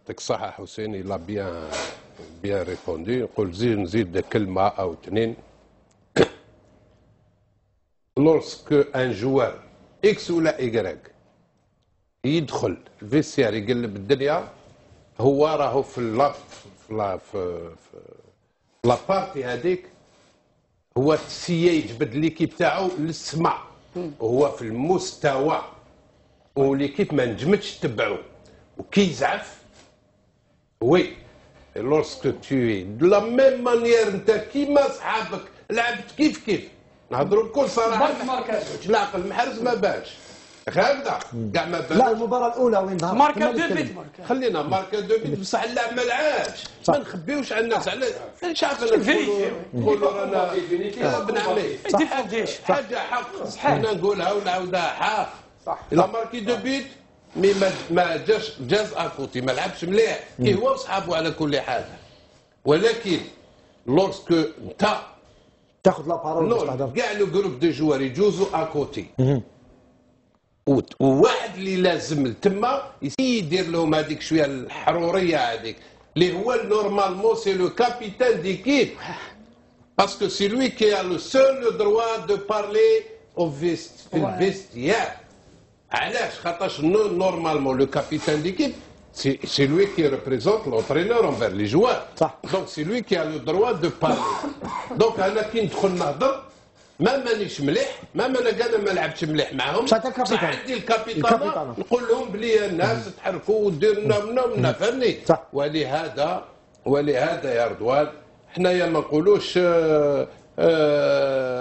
يعطيك الصحة حسين إلا بيان ريبوندي. نقول نزيد كلمة أو اثنين. لورسك ان جوار اكس ولا ايكغيك يدخل الفيستير يقلب الدنيا، هو راهو في لابارتي هذيك هو تسيا يجبد ليكيب تاعو للسماء، وهو في المستوى وليكيب ما نجمتش تبعو وكي يزعف. وي لورسك تي دو لا ميم مانيير انت كيما صحابك لعبت كيف نهضروا بكل صراحه. بالعقل المحرز ما بانش هكذا كاع ما بانش. لا المباراه الاولى وين ظهر ماركا دو بيت، خلينا ماركا دو بيت بصح اللاعب ما لعبش. ما نخبيوش على الناس على شاف نقولوا رانا بنعمل حاجه حق حنا نقولها ونعاودها حق. صح الا ماركي دو بيت مي ما جاز اكوتي ما لعبش مليح كي هو وصحابه على كل حال. ولكن لورسكو انت تاخذ لا بارول باش تهضر كاع لو جروب دو جوار يجوزوا اكوتي، وواحد اللي لازم تما يدير لهم هذيك شويه الحروريه هذيك اللي هو نورمالمون سي لو كابيتان ديكيب باسكو سي لوي كي ا لو سول دروا دو بارلي او في الفيستيار. علاش؟ خاطرش نورمالمون لو كابيتان ديكيب c'est lui qui représente l'entraîneur envers les joueurs. Donc c'est lui qui a le droit de parler. Donc انا كي ندخل نهضر ما مانيش مليح، ما انا كاع ما لعبتش مليح معاهم، بصح عندي الكابيتان نقول لهم بلي الناس تحركوا وديروا منا فهمني. ولهذا يا رضوان حنايا ما نقولوش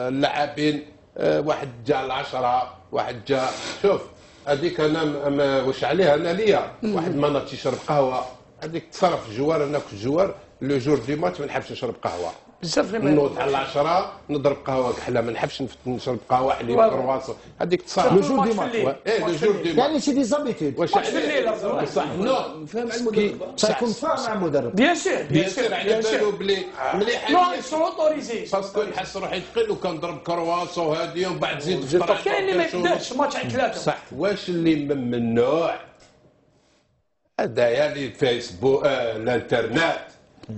اللاعبين واحد جا العشرة واحد جا. شوف هذيك انا واش عليها انا ليا واحد ما نض يشرب قهوه هذيك تصرف الجوار. انا في الجوار لو جور دي ماتش ما نحبش نشرب قهوه بزاف. نوض على 10 نضرب قهوه كحله، ما نحبش نشرب قهوه حليب كرواسون هذيك تصرف لو جور دي ماتش. لو جور دي ماتش يعني سي دي زابيتود واش عليه بصح نو فهم المدرب سيكون فاهم مع المدرب بيان سور على بالو بلي مليح نو ils sont autorisés باسكو نحس روحي ثقيل وكان نضرب كرواسون هذه ومن بعد زيد فطر. كاين اللي ما يقدرش ماتش على ثلاثه. صح واش اللي ممنوع هذايا اللي فيسبوك الانترنت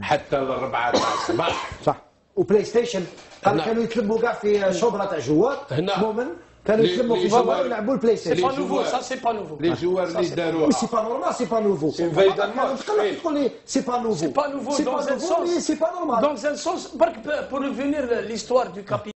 حتى ل4 تاع الصباح. صح وبلاي ستيشن كانوا يتلموا كاع في شبرة تاع جوار مؤمن كانوا يتلموا في جوار يلعبوا البلاي ستيشن. سي با نوفو سا سي با نوفو لي جوار اللي داروها سي با نورمال سي با نوفو تقول لي سي با نوفو سي با نوفو دون ان سونس سي با نورمال دون ان سونس برك pour revenir l'histoire du capitaine.